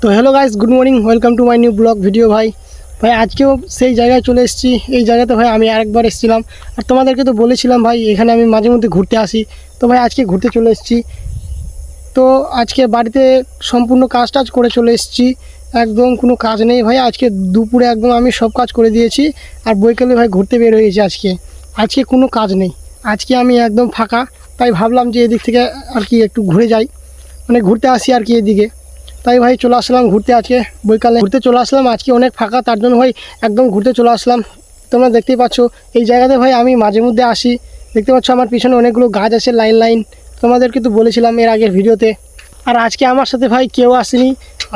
তো hello guys, good morning, welcome to my new blog video. ভাই আজকেও সেই জায়গায় চলে এসেছি। এই জায়গাতে ভাই আমি আরেকবার এসেছিলাম, আর তোমাদেরকে তো বলেছিলাম ভাই এখানে আমি মাঝে মধ্যে ঘুরতে আসি। তো ভাই আজকে ঘুরতে চলে এসেছি। তো আজকে বাড়িতে সম্পূর্ণ কাজ টাজ করে চলে এসেছি, একদম কোনো কাজ নেই ভাই। আজকে দুপুরে একদম আমি সব কাজ করে দিয়েছি, আর বৈকালে ভাই ঘুরতে বের হয়েছি। আজকে কোনো কাজ নেই, আজকে আমি একদম ফাঁকা। তাই ভাবলাম যে এদিক থেকে আর কি একটু ঘুরে যাই, মানে ঘুরতে আসি আর কি এদিকে। তাই ভাই চলে আসলাম ঘুরতে, আজকে বৈকালে ঘুরতে চলে আসলাম। আজকে অনেক ফাঁকা, তার জন্য ভাই একদম ঘুরতে চলে আসলাম। তোমরা দেখতেই পাচ্ছ এই জায়গাতে ভাই আমি মাঝে মধ্যে আসি। দেখতে পাচ্ছ আমার পিছনে অনেকগুলো গাছ আছে লাইন লাইন, তোমাদেরকে তো বলেছিলাম এর আগের ভিডিওতে। আর আজকে আমার সাথে ভাই কেউ আসেনি,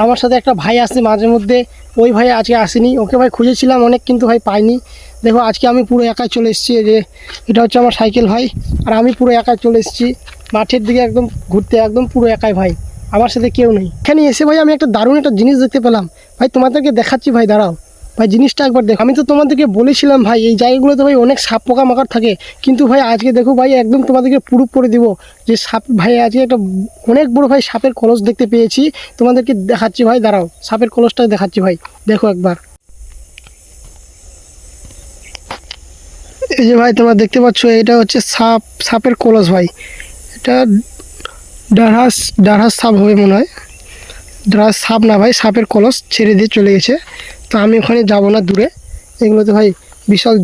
আমার সাথে একটা ভাই আসে মাঝে মধ্যে, ওই ভাই আজকে আসেনি। ওকে ভাই খুঁজেছিলাম অনেক, কিন্তু ভাই পাইনি। দেখো আজকে আমি পুরো একাই চলে এসেছি। যে এটা হচ্ছে আমার সাইকেল ভাই, আর আমি পুরো একাই চলে এসেছি মাঠের দিকে একদম ঘুরতে, একদম পুরো একাই ভাই, আমার সাথে কেউ নেই। এখানে এসে ভাই আমি একটা দারুণ একটা জিনিস দেখতে পেলাম ভাই, তোমাদেরকে দেখাচ্ছি ভাই, দাঁড়াও ভাই জিনিসটা একবার দেখো। আমি তো তোমাদেরকে বলেছিলাম ভাই এই জায়গাগুলোতে ভাই অনেক সাপ পোকা মাকড় থাকে, কিন্তু ভাই আজকে দেখো ভাই একদম তোমাদেরকে প্রুফ করে দিব যে সাপ ভাই আজকে একটা অনেক বড় ভাই সাপের কলস দেখতে পেয়েছি। তোমাদেরকে দেখাচ্ছি ভাই, দাঁড়াও সাপের কলসটা দেখাচ্ছি ভাই, দেখো একবার। এই যে ভাই তোমরা দেখতে পাচ্ছ এটা হচ্ছে সাপের কলস ভাই। এটা ডারহাস সাপ হবে মনে হয়। ডারহাস সাপ না ভাই, সাপের কলস ছেড়ে দিয়ে চলে গেছে। তো আমি ওখানে যাব না দূরে, এগুলোতে ভাই বিশাল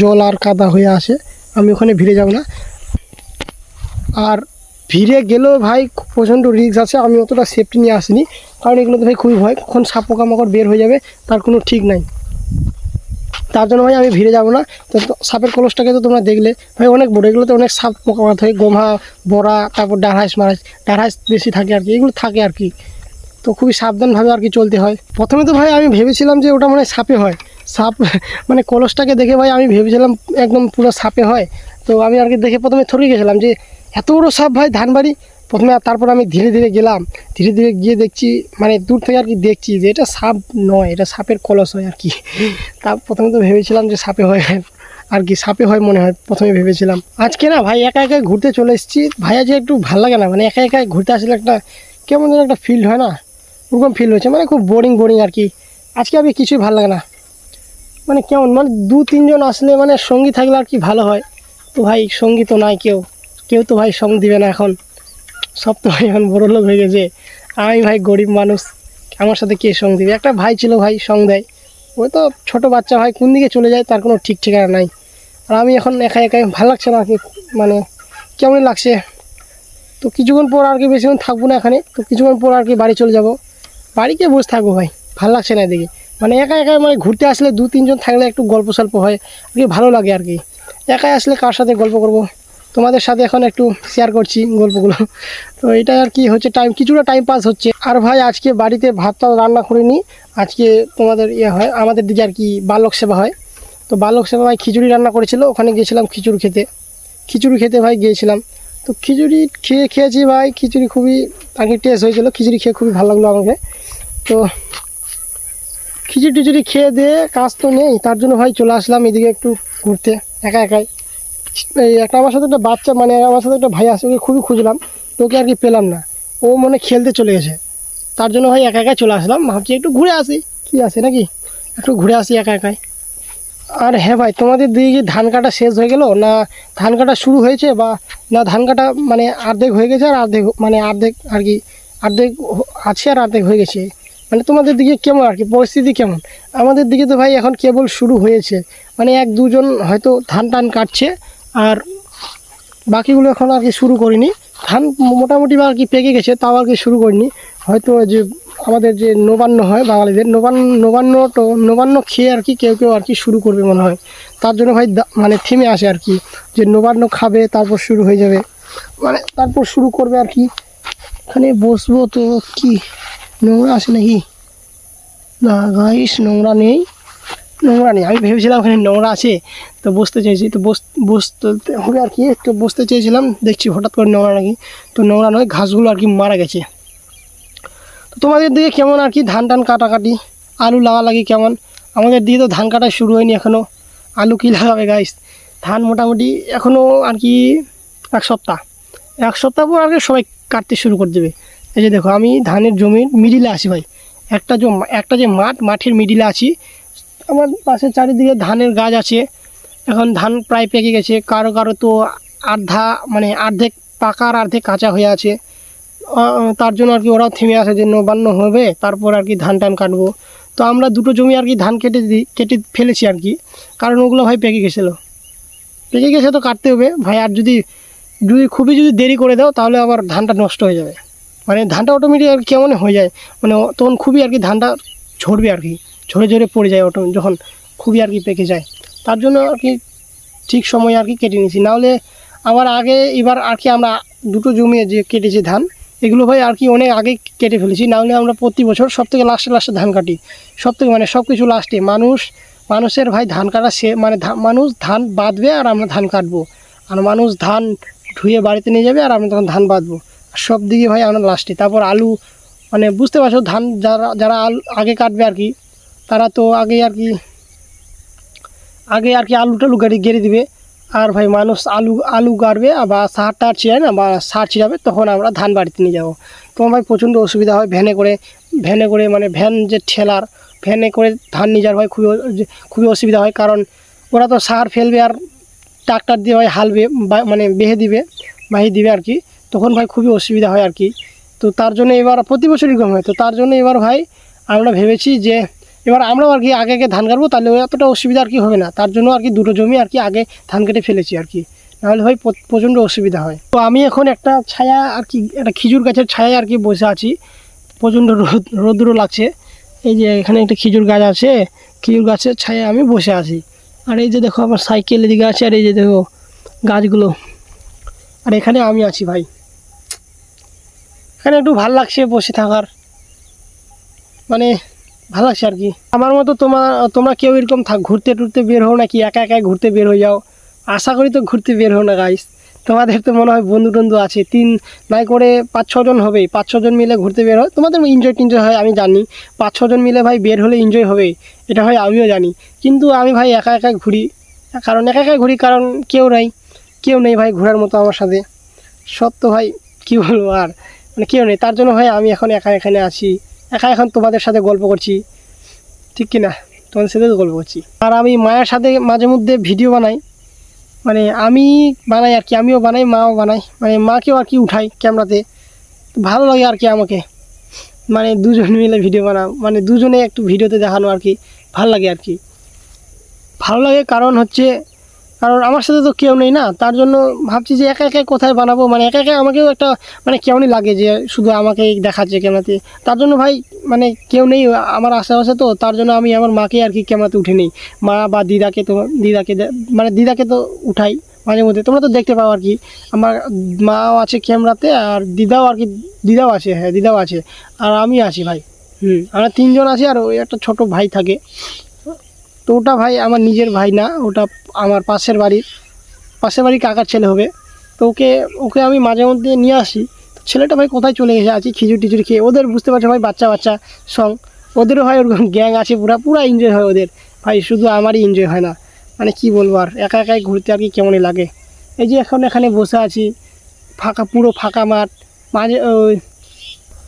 জল আর কাদা হয়ে আসে, আমি ওখানে ভিড়ে যাব না। আর ভিড়ে গেলেও ভাই প্রচণ্ড রিস্ক আছে, আমি অতটা সেফটি নিয়ে আসিনি, কারণ এগুলোতে ভাই খুবই ভয়, কখন সাপ পোকামাকড় বের হয়ে যাবে তার কোনো ঠিক নাই। তার জন্য ভাই আমি ভিড়ে যাব না। তো সাপের কলসটাকে তো তোমরা দেখলে ভাই অনেক বড়, এগুলোতে অনেক সাপ পোকামাকড় থাকে, গোমা বড়া, তারপর ডারহাঁস বেশি থাকে আর কি, এগুলো থাকে আর কি। তো খুবই সাবধানভাবে আর কি চলতে হয়। প্রথমে তো ভাই আমি ভেবেছিলাম যে ওটা মানে সাপে হয়, সাপ মানে কলসটাকে দেখে ভাই আমি ভেবেছিলাম একদম পুরো সাপে হয়। তো আমি আর কি দেখে প্রথমে থরে গেছিলাম যে এত বড়ো সাপ ভাই ধানবাড়ি প্রথমে। তারপর আমি ধীরে ধীরে গেলাম, ধীরে ধীরে গিয়ে দেখছি মানে দূর থেকে আর কি দেখছি যে এটা সাপ নয়, এটা সাপের কলস হয় আর কি। তা প্রথমে তো ভেবেছিলাম যে সাপে হয় আর কি, সাপে হয় মনে হয় প্রথমে ভেবেছিলাম। আজকে না ভাই একা একা ঘুরতে চলে এসেছি ভাই, আজকে একটু ভালো লাগে না, মানে একা একা ঘুরতে আসলে একটা কেমন যেন একটা ফিল হয় না, ওরকম ফিল হয়েছে, মানে খুব বোরিং আর কি। আজকে আমি কিছুই ভালো লাগে না, মানে কেমন, মানে দু তিনজন আসলে মানে সঙ্গী থাকলে আর কি ভালো হয়। তো ভাই সঙ্গী তো নাই, কেউ তো ভাই সঙ্গ দিবে না এখন, সব তো ভাই এখন বড় লোক হয়ে গেছে, আমি ভাই গরিব মানুষ, আমার সাথে কে সঙ্গ দিবে। একটা ভাই ছিল ভাই সঙ্গ দেয়, ওই তো ছোটো বাচ্চা ভাই কোন দিকে চলে যায় তার কোনো ঠিক ঠিকানা নাই। আর আমি এখন একাই ভালো লাগছে না আর কি, মানে কেমনই লাগছে। তো কিছুক্ষণ পর আর কি, বেশিক্ষণ থাকবো না এখানে, তো কিছুক্ষণ পর আর কি বাড়ি চলে যাব। বাড়িতে বসে থাকবো ভাই, ভালো লাগছে না এদিকে, মানে একা মানে ঘুরতে আসলে দু তিনজন থাকলে একটু গল্প সল্প হয় আর কি, ভালো লাগে আর কি। একাই আসলে কার সাথে গল্প করব, তোমাদের সাথে এখন একটু শেয়ার করছি গল্পগুলো। তো এটা আর কি হচ্ছে কিছুটা টাইম পাস হচ্ছে। আর ভাই আজকে বাড়িতে ভাতটা রান্না করিনি, আজকে তোমাদের হয় আমাদের দিকে আর কি বালক সেবা হয়। তো বালক সেবা ভাই খিচুড়ি রান্না করেছিল, ওখানে গিয়েছিলাম খিচুড়ি খেতে ভাই গিয়েছিলাম। তো খিচুড়ি খেয়েছি ভাই, খিচুড়ি খুবই আর কি টেস্ট হয়েছিল, খিচুড়ি খেয়ে খুবই ভালো লাগলো আমাকে। তো খিচুড়ি খেয়ে দিয়ে কাজ তো নেই, তার জন্য ভাই চলে আসলাম এদিকে একটু ঘুরতে একাই। এই একটা আমার সাথে একটা বাচ্চা, মানে আমার সাথে একটা ভাই আছে, ওকে খুবই খুঁজলাম, তোকে আর কি পেলাম না, ও মনে খেলতে চলে গেছে। তার জন্য ভাই একাই চলে আসলাম, ভাবছি একটু ঘুরে আসি, কি আছে নাকি, একটু ঘুরে আসি একাই। আর হ্যাঁ ভাই, তোমাদের দিকে কি ধান কাটা শেষ হয়ে গেল, না ধান কাটা শুরু হয়েছে, বা না ধান কাটা মানে অর্ধেক হয়ে গেছে আর অর্ধেক আর কি, অর্ধেক আছে আর অর্ধেক হয়ে গেছে, মানে তোমাদের দিকে কেমন আর কি পরিস্থিতি কেমন? আমাদের দিকে তো ভাই এখন কেবল শুরু হয়েছে, মানে এক দুজন হয়তো ধান কাটছে, আর বাকিগুলো এখন আর কি শুরু করিনি। ধান মোটামুটি আর কি পেকে গেছে, তাও আর কি শুরু করিনি। হয়তো যে আমাদের যে নবান্ন হয় বাঙালিদের, নবান্ন খেয়ে আর কি কেউ আর কি শুরু করবে মনে হয়। তার জন্য ভাই মানে থেমে আসে আর কি, যে নবান্ন খাবে তারপর শুরু হয়ে যাবে, মানে তারপর শুরু করবে আর কি। এখানে বসবো তো কি নোংরা আসে নাকি? না গাইস, নোংরা নেই। আমি ভেবেছিলাম ওখানে নোংরা আছে, তো বসতে চাইছি, তো বসতে হবে আর কি, তো বসতে চেয়েছিলাম, দেখছি হঠাৎ করে নোংরা নাকি। তো নোংরা নয়, ঘাসগুলো আর কি মারা গেছে। তো তোমাদের দিকে কেমন আর কি ধান কাটাকাটি, আলু লাগালাগি কেমন? আমাদের দিকে তো ধান কাটা শুরু হয়নি এখনও, আলু কী লাগাবে গাইস? ধান মোটামুটি এখনও আর কি এক সপ্তাহ পর আর কি সবাই কাটতে শুরু করে দেবে। এই যে দেখো আমি ধানের জমির মিডিলে আছি ভাই, একটা যে মাঠের মিডিলে আছি, আমার পাশে চারিদিকে ধানের গাছ আছে। এখন ধান প্রায় পেকে গেছে, কারো কারো তো অর্ধেক পাকা আর অর্ধেক কাঁচা হয়ে আছে। তার জন্য আর কি ওরাও থেমে আসে যে নবান্ন হবে, তারপর আর কি ধান টান কাটবো। তো আমরা দুটো জমি আর কি ধান কেটে ফেলেছি আর কি, কারণ ওগুলো ভাই পেকে গেছে তো কাটতে হবে ভাই। আর যদি খুবই দেরি করে দাও তাহলে আবার ধানটা নষ্ট হয়ে যাবে, মানে ধানটা অটোমেটিক আর কেমন হয়ে যায়, মানে তখন খুবই আর কি ধানটা ঝরবে আর কি, ঝরে পড়ে যায় যখন খুবই আর কি পেকে যায়। তার জন্য আর কি ঠিক সময় আর কি কেটে নিয়েছি, নাহলে আবার এবার আর কি আমরা দুটো জমি যে কেটেছি ধান, এগুলো ভাই আর কি অনেক আগে কেটে ফেলেছি। নাহলে আমরা প্রতি বছর সবথেকে লাস্টে ধান কাটি, মানে সব কিছু লাস্টে। মানুষের ভাই ধান কাটা মানুষ ধান বাঁধবে আর আমরা ধান কাটবো, আর মানুষ ধান ধুয়ে বাড়িতে নিয়ে যাবে আর আমরা তখন ধান বাঁধবো। সব দিকে ভাই আমরা লাস্টে। তারপর আলু, মানে বুঝতে পারছো, ধান যারা আগে কাটবে আর কি, তারা তো আগে আর কি আলু টালু গেড়ে দিবে। আর ভাই মানুষ আলু গাড়বে বা সার ছিঁড়ায় না, বা সার ছিঁড়াবে, তখন আমরা ধান বাড়িতে নিয়ে যাবো। তখন ভাই প্রচণ্ড অসুবিধা হয়, ভ্যানে করে মানে ভ্যান যে ঠেলার, ভ্যানে করে ধান নিয়ে যাওয়ার ভাই খুবই অসুবিধা হয়। কারণ ওরা তো সার ফেলবে আর ট্রাক্টর দিয়ে ভাই হালবে, মানে বাহিয়ে দিবে আর কি, তখন ভাই খুবই অসুবিধা হয় আর কি। তো তার জন্য এবার প্রতি বছরই কম হয়। তো তার জন্য এবার ভাই আমরা ভেবেছি যে এবার আমরাও আর কি আগে ধান কাটবো, তাহলে এতটা অসুবিধা আর কি হবে না। তার জন্য আর কি দুটো জমি আর কি আগে ধান কেটে ফেলেছি আর কি, নাহলে ভাই প্রচণ্ড অসুবিধা হয়। তো আমি এখন একটা ছায়া আর কি, একটা খেজুর গাছের ছায়া আর কি বসে আছি, প্রচণ্ড রৌদ্র লাগছে। এই যে এখানে একটা খেজুর গাছ আছে, খেজুর গাছের ছায়া আমি বসে আছি। আর এই যে দেখো আমার সাইকেল এদিকে আছে, আর এই যে দেখো গাছগুলো, আর এখানে আমি আছি ভাই। এখানে একটু ভাল লাগছে বসে থাকার, মানে ভালো লাগছে আর কি। আমার মতো তোমরা কেউ এরকম ঘুরতে টুরতে বের হও নাকি, একা ঘুরতে বের হয়ে যাও? আশা করি তো ঘুরতে বের হও না গাইস। তোমাদের তো মনে হয় বন্ধু টন্ধু আছে, নাই করে 5-6 জন হবেই, 5-6 জন মিলে ঘুরতে বের হয়, তোমাদের এনজয় হয় আমি জানি। 5-6 জন মিলে ভাই বের হলে এনজয় হবে, এটা হয় আমিও জানি। কিন্তু আমি ভাই একা ঘুরি, কারণ কেউ নেই ভাই ঘোরার মতো আমার সাথে। সব তো ভাই কী বলবো আর, মানে কেউ নেই। তার জন্য ভাই আমি এখন এখানে আছি, এখন তোমাদের সাথে গল্প করছি, ঠিক কি না? তোমাদের সাথে গল্প করছি। আর আমি মায়ের সাথে মাঝে মধ্যে ভিডিও বানাই, মানে আমি বানাই আর কি, আমিও বানাই, মাও বানাই, মানে মাকেও আর কি উঠাই ক্যামেরাতে। ভালো লাগে আর কি আমাকে, মানে দুজন মিলে ভিডিও বানাও, মানে দুজনে একটু ভিডিওতে দেখানো আর কি, ভালো লাগে আর কি। ভালো লাগে কারণ আমার সাথে তো কেউ নেই না, তার জন্য ভাবছি যে একা কোথায় বানাবো, মানে একা আমাকেও একটা মানে কেমনই লাগে যে শুধু আমাকে দেখাচ্ছে ক্যামেরাতে। তার জন্য ভাই মানে কেউ নেই আমার আশেপাশে, তো তার জন্য আমি আমার মাকে আর কি ক্যামেরাতে উঠে নিই, মা বা দিদাকে তো উঠাই মাঝে মধ্যে, তোমরা তো দেখতে পাও আর কি। আমার মাও আছে ক্যামেরাতে, আর দিদাও আছে, হ্যাঁ দিদাও আছে, আর আমি আছি ভাই। আমরা 3 জন আছি, আর ওই একটা ছোট ভাই থাকে। তো ওটা ভাই আমার নিজের ভাই না, ওটা আমার পাশের বাড়ির কাকার ছেলে হবে। তো ওকে আমি মাঝে মধ্যে নিয়ে আসি। তো ছেলেটা ভাই কোথায় চলে গেছে, আছি খিচুড়ি টিচুড়ি খেয়ে। ওদের বুঝতে পারছো ভাই, বাচ্চা সং, ওদেরও হয় ওরকম গ্যাং আছে, পুরা এনজয় হয় ওদের ভাই, শুধু আমারই এনজয় হয় না। মানে কি বলবো আর, একাই ঘুরতে আর কি কেমনই লাগে। এই যে এখন এখানে বসে আছি, পুরো ফাঁকা মাঠ। মাঝে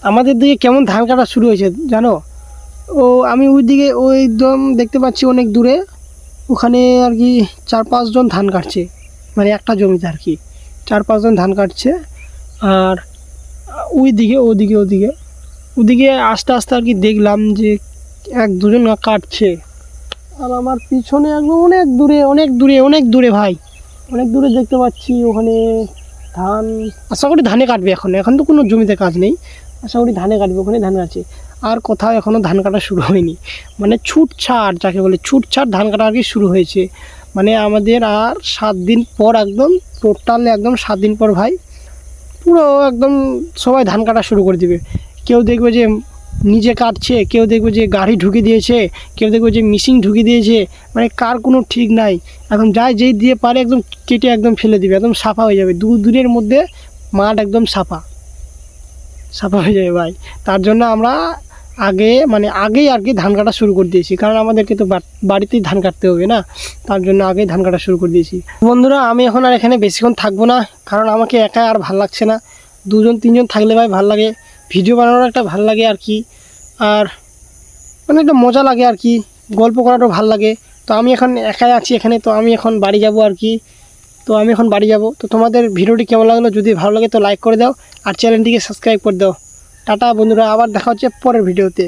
আমাদের দিকে কেমন ধান কাটা শুরু হয়েছে জানো? আমি ওই একদম দেখতে পাচ্ছি অনেক দূরে, ওখানে আর কি 4-5 জন ধান কাটছে, মানে একটা জমিতে আর কি 4-5 জন ধান কাটছে। আর ওদিকে আস্তে আস্তে আর কি দেখলাম যে 1-2 জন কাটছে। আর আমার পিছনে একদম অনেক দূরে ভাই, অনেক দূরে দেখতে পাচ্ছি ওখানে ধান। আশা করি ধানে কাটবে, এখন তো কোনো জমিতে কাজ নেই, আশা করি ধানে কাটবে, ওখানে ধান আছে। আর কোথাও এখনও ধান কাটা শুরু হয়নি, মানে ছুটছাট যাকে বলে, ছুটছাট ধান কাটা আর কি শুরু হয়েছে। মানে আমাদের আর 7 দিন পর, একদম টোটাল একদম 7 দিন পর ভাই পুরো একদম সবাই ধান কাটা শুরু করে দিবে। কেউ দেখবে যে নিজে কাটছে, কেউ দেখবে যে গাড়ি ঢুকে দিয়েছে, কেউ দেখবে যে মেশিন ঢুকে দিয়েছে, মানে কার কোনো ঠিক নাই। একদম যেই দিয়ে পারে একদম কেটে একদম ফেলে দিবে, একদম সাফা হয়ে যাবে, দুদিনের মধ্যে মাঠ একদম সাফা হয়ে যাবে ভাই। তার জন্য আমরা আগেই আর কি ধান কাটা শুরু করে দিয়েছি, কারণ আমাদেরকে তো বাড়িতেই ধান কাটতে হবে না, তার জন্য আগেই ধান কাটা শুরু করে দিয়েছি। বন্ধুরা আমি এখন আর এখানে বেশিক্ষণ থাকবো না, কারণ আমাকে একা আর ভাল লাগছে না, 2-3 জন থাকলে ভাই ভাল লাগে, ভিডিও বানানোর একটা ভাল লাগে আর কি। আর মানে একটা মজা লাগে আর কি, গল্প করাটাও ভালো লাগে। তো আমি এখন একাই আছি এখানে, তো আমি এখন বাড়ি যাব আর কি। তো আমি এখন বাড়ি যাব। তো তোমাদের ভিডিওটি কেমন লাগলো, যদি ভালো লাগে তো লাইক করে দাও আর চ্যানেলটিকে সাবস্ক্রাইব করে দাও। টাটা বন্ধুরা, আবার দেখা হচ্ছে পরের ভিডিওতে।